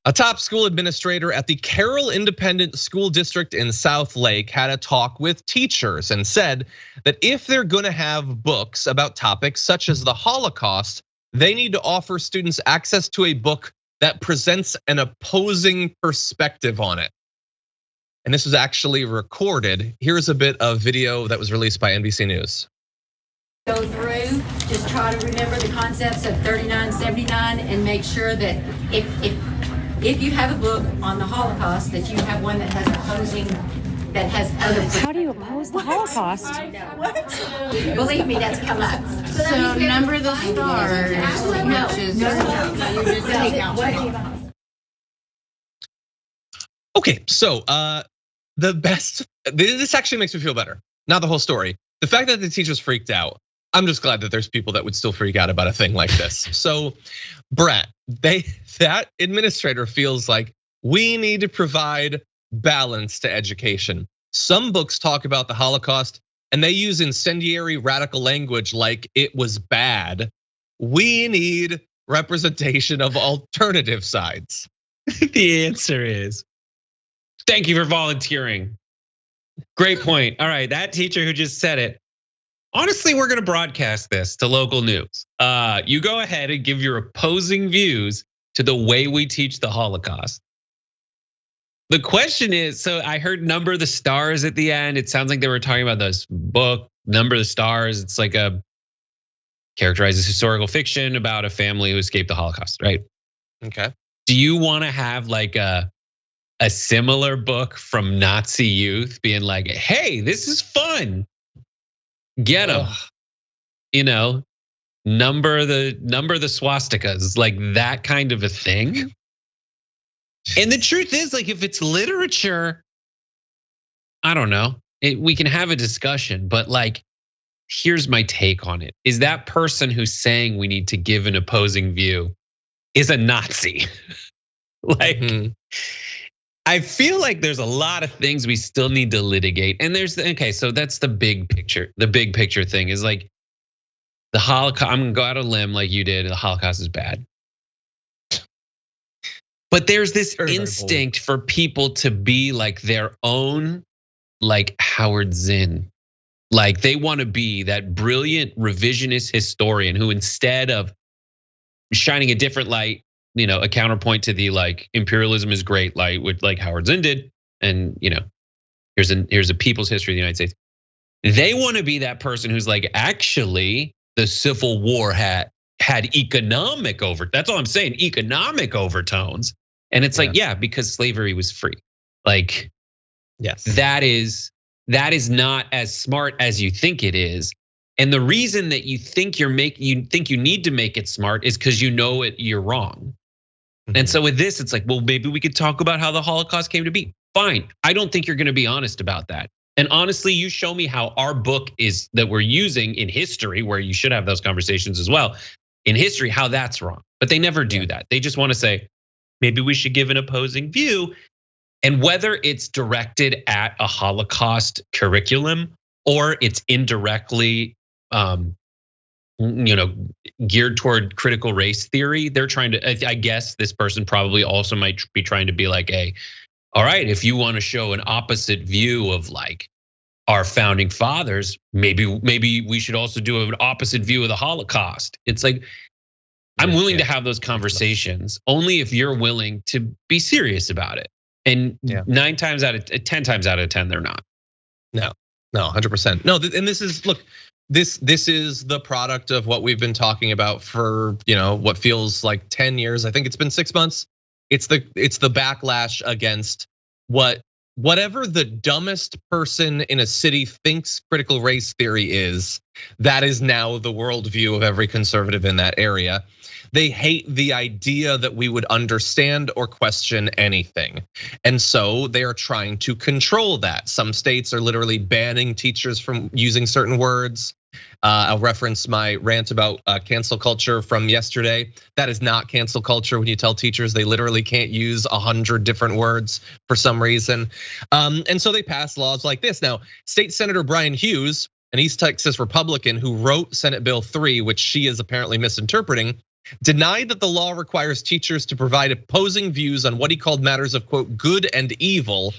A top school administrator at the Carroll Independent School District in Southlake had a talk with teachers and said that if they're gonna have books about topics such as the Holocaust, they need to offer students access to a book that presents an opposing perspective on it. And this was actually recorded. Here's a bit of video that was released by NBC News. Go through, just try to remember the concepts of 3979 and make sure that if you have a book on the Holocaust, that you have one that has opposing, that has other. How do you oppose the Holocaust? What? Believe me, that's come up. So number the stars, which is you just take out. Okay, so this actually makes me feel better. Not the whole story. The fact that the teachers freaked out, I'm just glad that there's people that would still freak out about a thing like this. So, Brett, that administrator feels like we need to provide balance to education. Some books talk about the Holocaust and they use incendiary radical language like it was bad. We need representation of alternative sides. The answer is, thank you for volunteering. Great point. All right, that teacher who just said it. Honestly, we're gonna broadcast this to local news. You go ahead and give your opposing views to the way we teach the Holocaust. The question is, so I heard number the stars at the end. It sounds like they were talking about this book, Number the Stars. It's like characterizes historical fiction about a family who escaped the Holocaust, right? Okay. Do you wanna have like a similar book from Nazi youth being like, hey, this is fun. Get them, number the swastikas, like that kind of a thing. And the truth is, like, if it's literature, I don't know, we can have a discussion, but like, here's my take on it. Is that person who's saying we need to give an opposing view is a Nazi? I feel like there's a lot of things we still need to litigate. And okay, so that's the big picture. The big picture thing is like the Holocaust, I'm gonna go out on a limb like you did, the Holocaust is bad. But there's this instinct for people to be like their own, like Howard Zinn. Like they wanna be that brilliant revisionist historian who instead of shining a different light, a counterpoint to the like imperialism is great light, which like Howard Zinn did, and here's a people's history of the United States. They want to be that person who's like, actually, the Civil War had economic that's all I'm saying, economic overtones. And it's like, yeah, because slavery was free. Like, yes, that is not as smart as you think it is. And the reason that you think you need to make it smart is because you're wrong. And so with this, it's like, well, maybe we could talk about how the Holocaust came to be. Fine, I don't think you're gonna be honest about that. And honestly, you show me how our book is that we're using in history, where you should have those conversations as well, in history, how that's wrong. But they never do that. They just wanna say, maybe we should give an opposing view. And whether it's directed at a Holocaust curriculum or it's indirectly geared toward critical race theory, they're trying to, I guess this person probably also might be trying to be like, all right, if you want to show an opposite view of like our founding fathers, maybe we should also do an opposite view of the Holocaust. It's like, I'm willing to have those conversations only if you're willing to be serious about it. And 10 times out of 10, they're not. No, 100%. No, and this is, look, this is the product of what we've been talking about for what feels like 10 years. I think it's been 6 months. It's the backlash against whatever the dumbest person in a city thinks critical race theory is. That is now the worldview of every conservative in that area. They hate the idea that we would understand or question anything. And so they are trying to control that. Some states are literally banning teachers from using certain words. I'll reference my rant about cancel culture from yesterday. That is not cancel culture when you tell teachers they literally can't use 100 different words for some reason. And so they pass laws like this. Now, State Senator Brian Hughes, an East Texas Republican who wrote Senate Bill 3, which she is apparently misinterpreting, denied that the law requires teachers to provide opposing views on what he called matters of, quote, good and evil,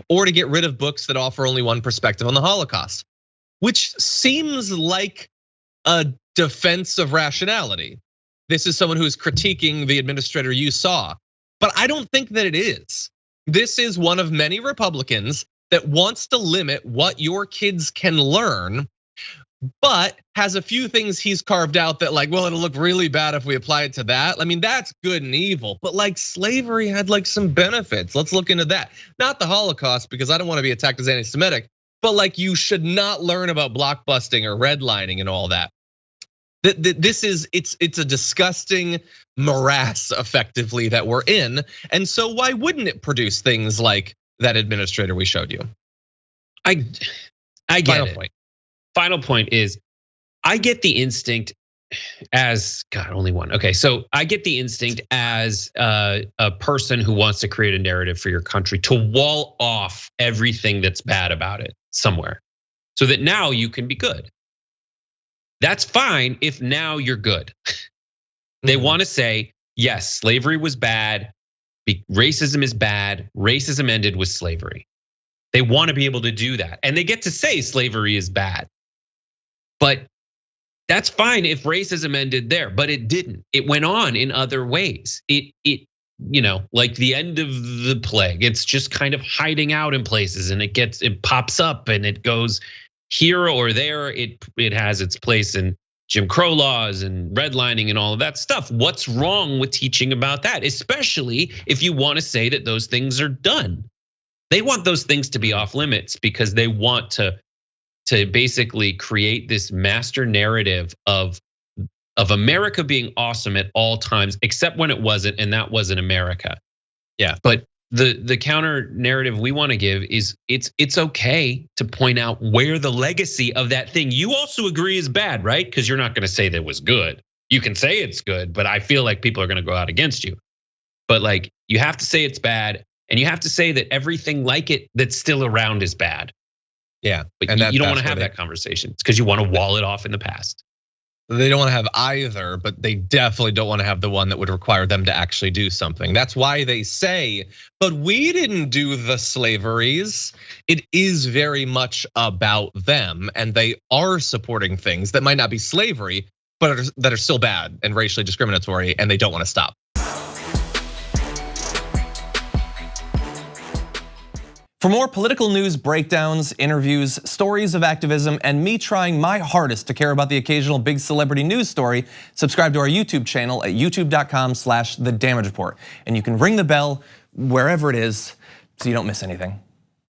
or to get rid of books that offer only one perspective on the Holocaust, which seems like a defense of rationality. This is someone who is critiquing the administrator you saw, but I don't think that it is. This is one of many Republicans that wants to limit what your kids can learn, but has a few things he's carved out that like, well, it'll look really bad if we apply it to that. I mean, that's good and evil, but like slavery had like some benefits. Let's look into that. Not the Holocaust, because I don't want to be attacked as anti-Semitic, but like you should not learn about blockbusting or redlining and all that. This is, it's a disgusting morass effectively that we're in. And so why wouldn't it produce things like that administrator we showed you? I get it. Final point is, I get the instinct as, God, only one. Okay, so I get the instinct as a person who wants to create a narrative for your country to wall off everything that's bad about it somewhere, so that now you can be good. That's fine if now you're good. They want to say, yes, slavery was bad, racism is bad, racism ended with slavery. They want to be able to do that. And they get to say slavery is bad. But that's fine if racism ended there, but it didn't. It went on in other ways. It like the end of the plague, it's just kind of hiding out in places, and it pops up and it goes here or there. It has its place in Jim Crow laws and redlining and all of that stuff. What's wrong with teaching about that? Especially if you want to say that those things are done. They want those things to be off limits because they want to basically create this master narrative of America being awesome at all times, except when it wasn't, and that wasn't America. Yeah. But the counter narrative we want to give is it's okay to point out where the legacy of that thing you also agree is bad, right? Because you're not going to say that it was good. You can say it's good, but I feel like people are going to go out against you. But like, you have to say it's bad, and you have to say that everything like it that's still around is bad. Yeah, but you don't want to have that conversation. It's because you want to wall it off in the past. They don't want to have either, but they definitely don't want to have the one that would require them to actually do something. That's why they say, but we didn't do the slaveries. It is very much about them, and they are supporting things that might not be slavery, but that are still bad and racially discriminatory, and they don't want to stop. For more political news breakdowns, interviews, stories of activism, and me trying my hardest to care about the occasional big celebrity news story, subscribe to our YouTube channel at youtube.com/thedamagereport. And you can ring the bell wherever it is so you don't miss anything.